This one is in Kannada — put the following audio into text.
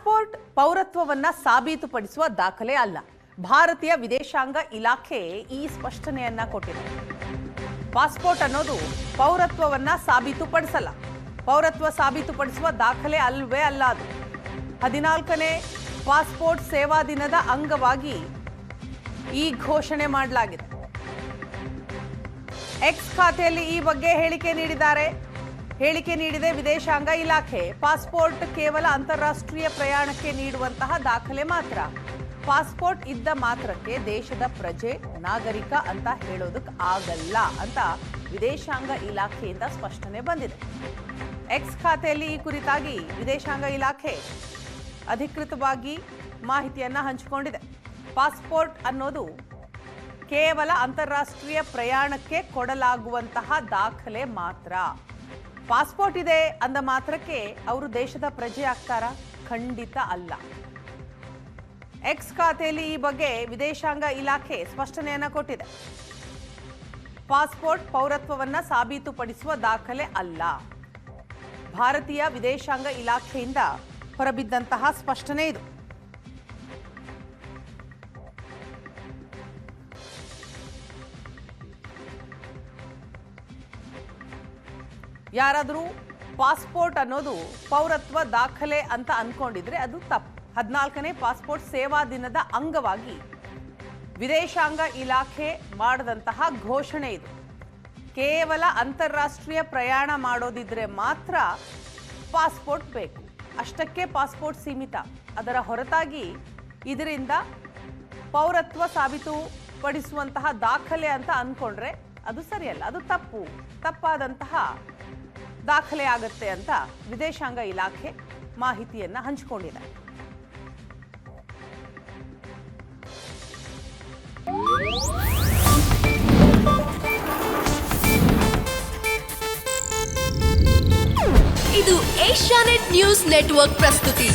ಪಾಸ್ಪೋರ್ಟ್ ಪೌರತ್ವವನ್ನ ಸಾಬೀತುಪಡಿಸುವ ದಾಖಲೆ ಅಲ್ಲ. ಭಾರತೀಯ ವಿದೇಶಾಂಗ ಇಲಾಖೆ ಈ ಸ್ಪಷ್ಟನೆಯನ್ನ ಕೊಟ್ಟಿದೆ. ಪಾಸ್ಪೋರ್ಟ್ ಅನ್ನೋದು ಪೌರತ್ವವನ್ನ ಸಾಬೀತುಪಡಿಸಲ್ಲ. ಪೌರತ್ವ ಸಾಬೀತುಪಡಿಸುವ ದಾಖಲೆ ಅಲ್ವೇ ಅಲ್ಲ ಅದು. 14ನೇ ಪಾಸ್ಪೋರ್ಟ್ ಸೇವಾ ದಿನದ ಅಂಗವಾಗಿ ಈ ಘೋಷಣೆ ಮಾಡಲಾಗಿದೆ. ಎಕ್ಸ್ ಖಾತೆಯಲ್ಲಿ ಈ ಬಗ್ಗೆ ಹೇಳಿಕೆ ನೀಡಿದೆ ವಿದೇಶಾಂಗ ಇಲಾಖೆ. ಪಾಸ್ಪೋರ್ಟ್ ಕೇವಲ ಅಂತಾರಾಷ್ಟ್ರೀಯ ಪ್ರಯಾಣಕ್ಕೆ ನೀಡುವಂತಹ ದಾಖಲೆ ಮಾತ್ರ. ಪಾಸ್ಪೋರ್ಟ್ ಇದ್ದ ಮಾತ್ರಕ್ಕೆ ದೇಶದ ಪ್ರಜೆ ನಾಗರಿಕ ಅಂತ ಹೇಳೋದಕ್ಕೆ ಆಗಲ್ಲ ಅಂತ ವಿದೇಶಾಂಗ ಇಲಾಖೆಯಿಂದ ಸ್ಪಷ್ಟನೆ ಬಂದಿದೆ. ಎಕ್ಸ್ ಖಾತೆಯಲ್ಲಿ ಈ ಕುರಿತಾಗಿ ವಿದೇಶಾಂಗ ಇಲಾಖೆ ಅಧಿಕೃತವಾಗಿ ಮಾಹಿತಿಯನ್ನ ಹಂಚಿಕೊಂಡಿದೆ. ಪಾಸ್ಪೋರ್ಟ್ ಅನ್ನೋದು ಕೇವಲ ಅಂತಾರಾಷ್ಟ್ರೀಯ ಪ್ರಯಾಣಕ್ಕೆ ಕೊಡಲಾಗುವಂತಹ ದಾಖಲೆ ಮಾತ್ರ. ಪಾಸ್ಪೋರ್ಟ್ ಇದೆ ಅಂದ ಮಾತ್ರಕ್ಕೆ ಅವರು ದೇಶದ ಪ್ರಜೆ ಆಗ್ತಾರಾ? ಖಂಡಿತ ಅಲ್ಲ. ಎಕ್ಸ್ ಖಾತೆಯಲ್ಲಿ ಈ ಬಗ್ಗೆ ವಿದೇಶಾಂಗ ಇಲಾಖೆ ಸ್ಪಷ್ಟನೆಯನ್ನ ಕೊಟ್ಟಿದೆ. ಪಾಸ್ಪೋರ್ಟ್ ಪೌರತ್ವವನ್ನ ಸಾಬೀತುಪಡಿಸುವ ದಾಖಲೆ ಅಲ್ಲ. ಭಾರತೀಯ ವಿದೇಶಾಂಗ ಇಲಾಖೆಯಿಂದ ಹೊರಬಿದ್ದಂತಹ ಸ್ಪಷ್ಟನೆ ಇದು. ಯಾರಾದರೂ ಪಾಸ್ಪೋರ್ಟ್ ಅನ್ನೋದು ಪೌರತ್ವ ದಾಖಲೆ ಅಂತ ಅನ್ಕೊಂಡಿದ್ರೆ ಅದು ತಪ್ಪು. 14ನೇ ಪಾಸ್ಪೋರ್ಟ್ ಸೇವಾ ದಿನದ ಅಂಗವಾಗಿ ವಿದೇಶಾಂಗ ಇಲಾಖೆ ಮಾಡಿದಂತಹ ಘೋಷಣೆ ಇದು. ಕೇವಲ ಅಂತಾರಾಷ್ಟ್ರೀಯ ಪ್ರಯಾಣ ಮಾಡೋದಿದ್ರೆ ಮಾತ್ರ ಪಾಸ್ಪೋರ್ಟ್ ಬೇಕು. ಅಷ್ಟಕ್ಕೆ ಪಾಸ್ಪೋರ್ಟ್ ಸೀಮಿತ. ಅದರ ಹೊರತಾಗಿ ಇದರಿಂದ ಪೌರತ್ವ ಸಾಬೀತುಪಡಿಸುವಂತಹ ದಾಖಲೆ ಅಂತ ಅನ್ಕೊಂಡ್ರೆ ಅದು ಸರಿಯಲ್ಲ. ಅದು ತಪ್ಪಾದಂತಹ ದಾಖಲೆ ಆಗುತ್ತೆ ಅಂತ ವಿದೇಶಾಂಗ ಇಲಾಖೆ ಮಾಹಿತಿಯನ್ನ ಹಂಚಿಕೊಂಡಿದೆ. ಇದು ಏಷ್ಯಾನೆಟ್ ನ್ಯೂಸ್ ನೆಟ್ವರ್ಕ್ ಪ್ರಸ್ತುತಿ.